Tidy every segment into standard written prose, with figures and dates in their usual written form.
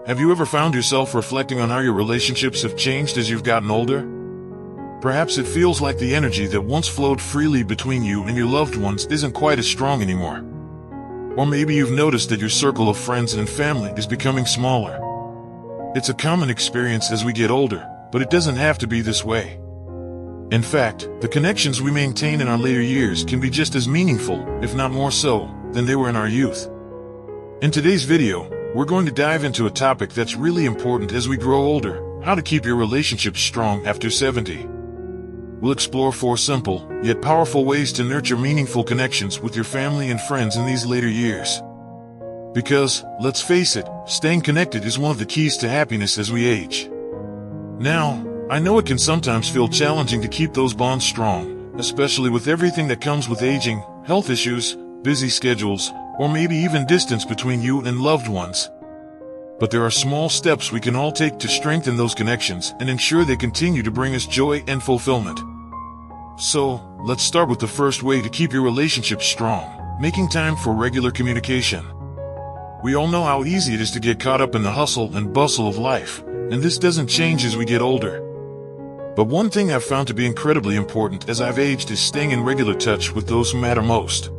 have you ever found yourself reflecting on how your relationships have changed as you've gotten older? Perhaps it feels like the energy that once flowed freely between you and your loved ones isn't quite as strong anymore. Or maybe you've noticed that your circle of friends and family is becoming smaller. It's a common experience as we get older, but it doesn't have to be this way. In fact, the connections we maintain in our later years can be just as meaningful, if not more so, than they were in our youth. In today's video, we're going to dive into a topic that's really important as we grow older: how to keep your relationships strong after 70. We'll explore 4 simple, yet powerful ways to nurture meaningful connections with your family and friends in these later years. Because, let's face it, staying connected is one of the keys to happiness as we age. Now, I know it can sometimes feel challenging to keep those bonds strong, especially with everything that comes with aging, health issues, busy schedules, or maybe even distance between you and loved ones. But there are small steps we can all take to strengthen those connections and ensure they continue to bring us joy and fulfillment. So, let's start with the first way to keep your relationships strong: making time for regular communication. We all know how easy it is to get caught up in the hustle and bustle of life, and this doesn't change as we get older. But one thing I've found to be incredibly important as I've aged is staying in regular touch with those who matter most.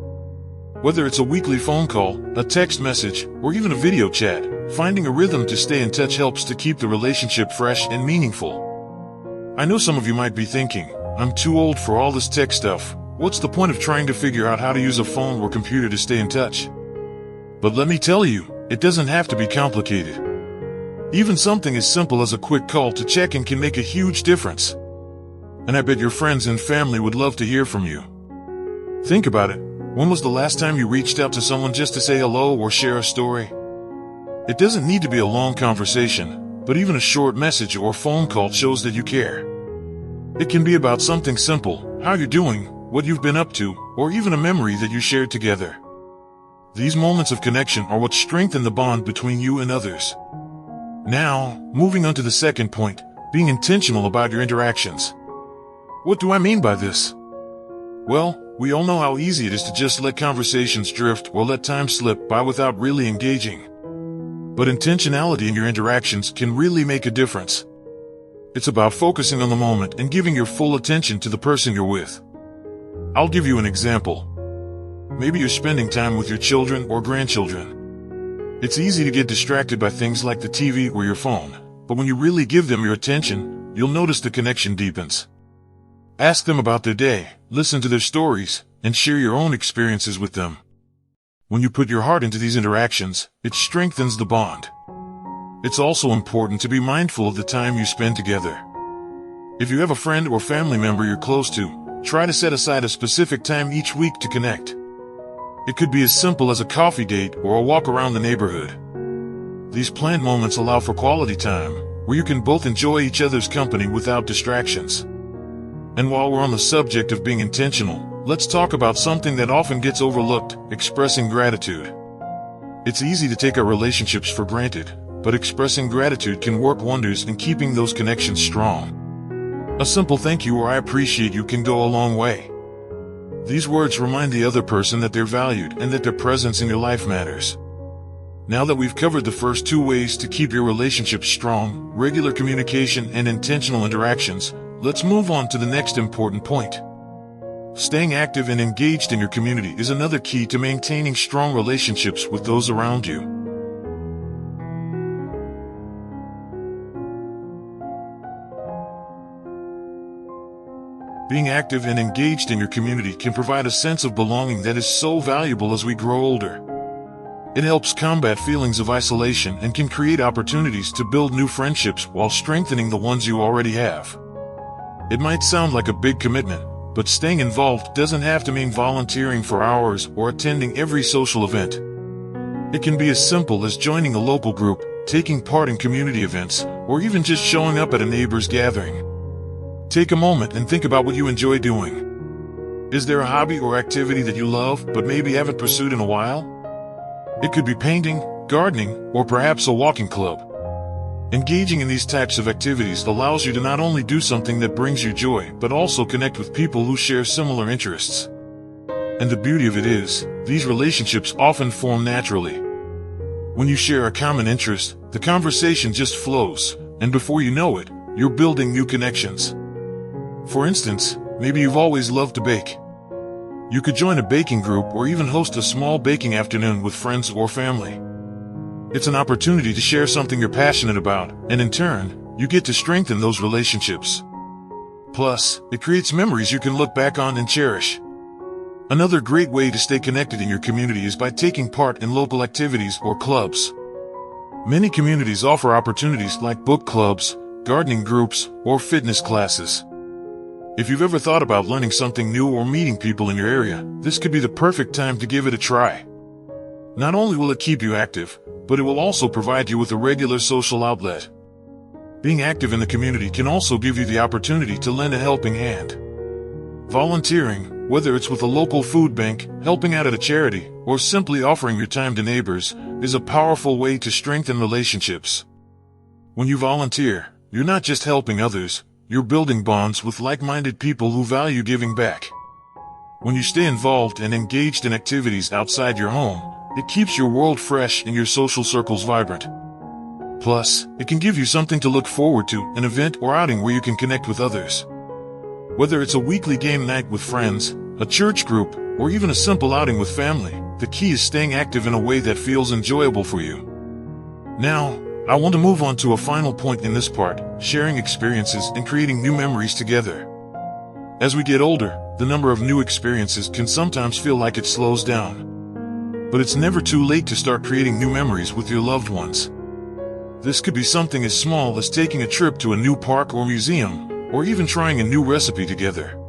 Whether it's a weekly phone call, a text message, or even a video chat, finding a rhythm to stay in touch helps to keep the relationship fresh and meaningful. I know some of you might be thinking, I'm too old for all this tech stuff. What's the point of trying to figure out how to use a phone or computer to stay in touch? But let me tell you, it doesn't have to be complicated. Even something as simple as a quick call to check in can make a huge difference. And I bet your friends and family would love to hear from you. Think about it. When was the last time you reached out to someone just to say hello or share a story? It doesn't need to be a long conversation, but even a short message or phone call shows that you care. It can be about something simple: how you're doing, what you've been up to, or even a memory that you shared together. These moments of connection are what strengthen the bond between you and others. Now, moving on to the second point: being intentional about your interactions. What do I mean by this? Well, we all know how easy it is to just let conversations drift or let time slip by without really engaging. But intentionality in your interactions can really make a difference. It's about focusing on the moment and giving your full attention to the person you're with. I'll give you an example. Maybe you're spending time with your children or grandchildren. It's easy to get distracted by things like the TV or your phone, but when you really give them your attention, you'll notice the connection deepens. Ask them about their day, listen to their stories, and share your own experiences with them. When you put your heart into these interactions, it strengthens the bond. It's also important to be mindful of the time you spend together. If you have a friend or family member you're close to, try to set aside a specific time each week to connect. It could be as simple as a coffee date or a walk around the neighborhood. These planned moments allow for quality time, where you can both enjoy each other's company without distractions. And while we're on the subject of being intentional, let's talk about something that often gets overlooked: expressing gratitude. It's easy to take our relationships for granted, but expressing gratitude can work wonders in keeping those connections strong. A simple thank you or I appreciate you can go a long way. These words remind the other person that they're valued and that their presence in your life matters. Now that we've covered the first 2 ways to keep your relationships strong: regular communication and intentional interactions, let's move on to the next important point. Staying active and engaged in your community is another key to maintaining strong relationships with those around you. Being active and engaged in your community can provide a sense of belonging that is so valuable as we grow older. It helps combat feelings of isolation and can create opportunities to build new friendships while strengthening the ones you already have. It might sound like a big commitment, but staying involved doesn't have to mean volunteering for hours or attending every social event. It can be as simple as joining a local group, taking part in community events, or even just showing up at a neighbor's gathering. Take a moment and think about what you enjoy doing. Is there a hobby or activity that you love but maybe haven't pursued in a while? It could be painting, gardening, or perhaps a walking club. Engaging in these types of activities allows you to not only do something that brings you joy, but also connect with people who share similar interests. And the beauty of it is, these relationships often form naturally. When you share a common interest, The conversation just flows, and before you know it, you're building new connections. For instance, maybe you've always loved to bake. You could join a baking group or even host a small baking afternoon with friends or family. It's an opportunity to share something you're passionate about, and in turn, you get to strengthen those relationships. Plus, it creates memories you can look back on and cherish. Another great way to stay connected in your community is by taking part in local activities or clubs. Many communities offer opportunities like book clubs, gardening groups, or fitness classes. If you've ever thought about learning something new or meeting people in your area, this could be the perfect time to give it a try. Not only will it keep you active, but it will also provide you with a regular social outlet. Being active in the community can also give you the opportunity to lend a helping hand. Volunteering, whether it's with a local food bank, helping out at a charity, or simply offering your time to neighbors, is a powerful way to strengthen relationships. When you volunteer, you're not just helping others, you're building bonds with like-minded people who value giving back. When you stay involved and engaged in activities outside your home, it keeps your world fresh and your social circles vibrant. Plus, it can give you something to look forward to, an event or outing where you can connect with others. Whether it's a weekly game night with friends, a church group, or even a simple outing with family, the key is staying active in a way that feels enjoyable for you. Now, I want to move on to a final point in this part, sharing experiences and creating new memories together. As we get older, the number of new experiences can sometimes feel like it slows down. But it's never too late to start creating new memories with your loved ones. This could be something as small as taking a trip to a new park or museum, or even trying a new recipe together.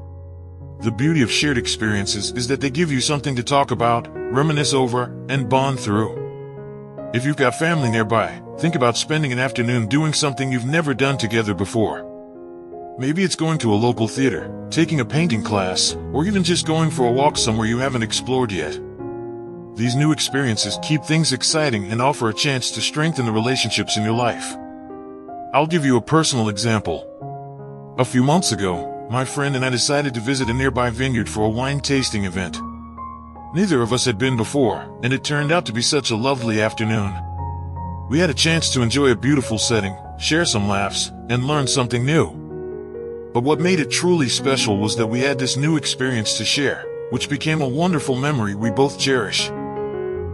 The beauty of shared experiences is that they give you something to talk about, reminisce over, and bond through. If you've got family nearby, think about spending an afternoon doing something you've never done together before. Maybe it's going to a local theater, taking a painting class, or even just going for a walk somewhere you haven't explored yet. These new experiences keep things exciting and offer a chance to strengthen the relationships in your life. I'll give you a personal example. A few months ago, my friend and I decided to visit a nearby vineyard for a wine tasting event. Neither of us had been before, and it turned out to be such a lovely afternoon. We had a chance to enjoy a beautiful setting, share some laughs, and learn something new. But what made it truly special was that we had this new experience to share, which became a wonderful memory we both cherish.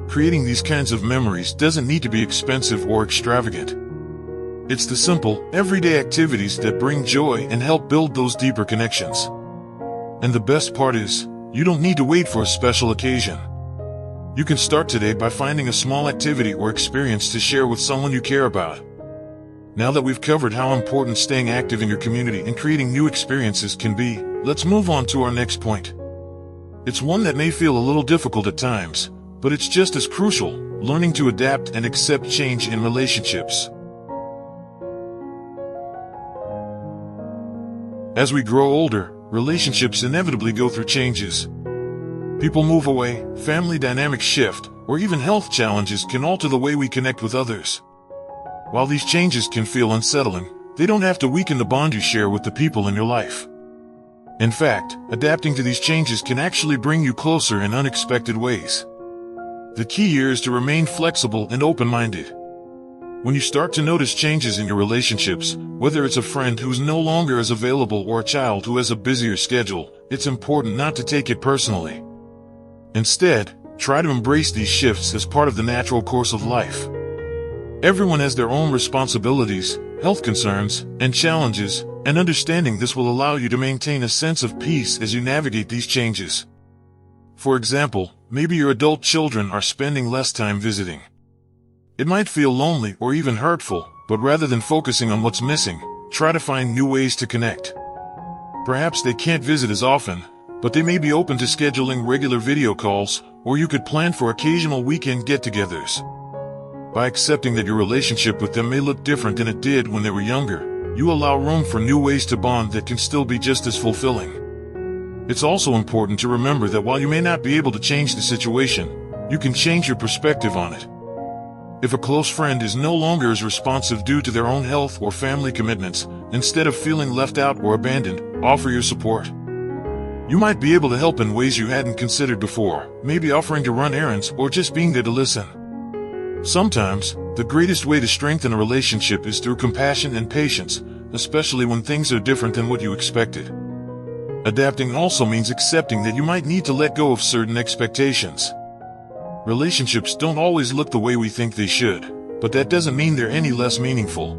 Creating these kinds of memories doesn't need to be expensive or extravagant. It's the simple, everyday activities that bring joy and help build those deeper connections. And the best part is, you don't need to wait for a special occasion. You can start today by finding a small activity or experience to share with someone you care about. Now that we've covered how important staying active in your community and creating new experiences can be, let's move on to our next point. It's one that may feel a little difficult at times, but it's just as crucial, learning to adapt and accept change in relationships. As we grow older, relationships inevitably go through changes. People move away, family dynamics shift, or even health challenges can alter the way we connect with others. While these changes can feel unsettling, they don't have to weaken the bond you share with the people in your life. In fact, adapting to these changes can actually bring you closer in unexpected ways. The key here is to remain flexible and open-minded. When you start to notice changes in your relationships, whether it's a friend who's no longer as available or a child who has a busier schedule, it's important not to take it personally. Instead, try to embrace these shifts as part of the natural course of life. Everyone has their own responsibilities, health concerns, and challenges, and understanding this will allow you to maintain a sense of peace as you navigate these changes. For example, maybe your adult children are spending less time visiting. It might feel lonely or even hurtful, but rather than focusing on what's missing, try to find new ways to connect. Perhaps they can't visit as often, but they may be open to scheduling regular video calls, or you could plan for occasional weekend get-togethers. By accepting that your relationship with them may look different than it did when they were younger, you allow room for new ways to bond that can still be just as fulfilling. It's also important to remember that while you may not be able to change the situation, you can change your perspective on it. If a close friend is no longer as responsive due to their own health or family commitments, instead of feeling left out or abandoned, offer your support. You might be able to help in ways you hadn't considered before, maybe offering to run errands or just being there to listen. Sometimes, The greatest way to strengthen a relationship is through compassion and patience, especially when things are different than what you expected. Adapting also means accepting that you might need to let go of certain expectations. Relationships don't always look the way we think they should, but that doesn't mean they're any less meaningful.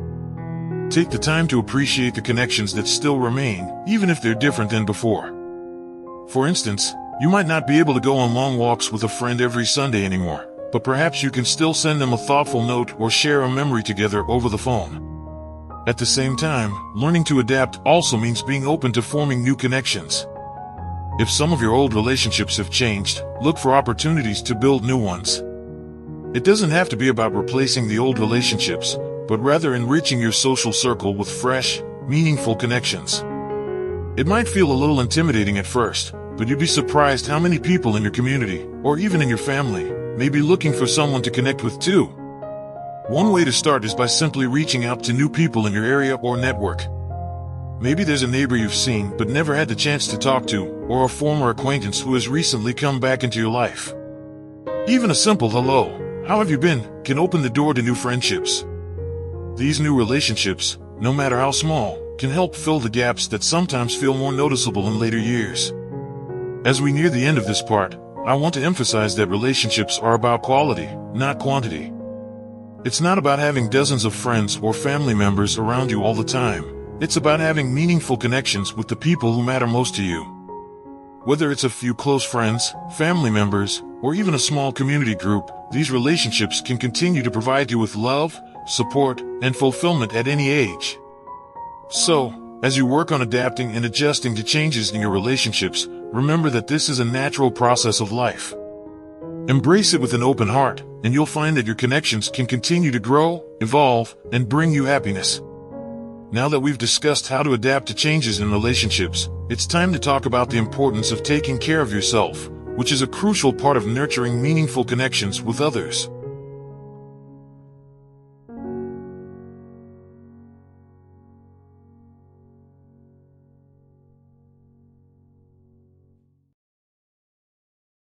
Take the time to appreciate the connections that still remain, even if they're different than before. For instance, you might not be able to go on long walks with a friend every Sunday anymore, but perhaps you can still send them a thoughtful note or share a memory together over the phone. At the same time, learning to adapt also means being open to forming new connections. If some of your old relationships have changed, look for opportunities to build new ones. It doesn't have to be about replacing the old relationships, but rather enriching your social circle with fresh, meaningful connections. It might feel a little intimidating at first, but you'd be surprised how many people in your community, or even in your family, may be looking for someone to connect with too. One way to start is by simply reaching out to new people in your area or network. Maybe there's a neighbor you've seen but never had the chance to talk to, or a former acquaintance who has recently come back into your life. Even a simple "hello, how have you been?" can open the door to new friendships. These new relationships, no matter how small, can help fill the gaps that sometimes feel more noticeable in later years. As we near the end of this part, I want to emphasize that relationships are about quality, not quantity. It's not about having dozens of friends or family members around you all the time. It's about having meaningful connections with the people who matter most to you. Whether it's a few close friends, family members, or even a small community group, these relationships can continue to provide you with love, support, and fulfillment at any age. So, as you work on adapting and adjusting to changes in your relationships, remember that this is a natural process of life. Embrace it with an open heart, and you'll find that your connections can continue to grow, evolve, and bring you happiness. Now that we've discussed how to adapt to changes in relationships, it's time to talk about the importance of taking care of yourself, which is a crucial part of nurturing meaningful connections with others.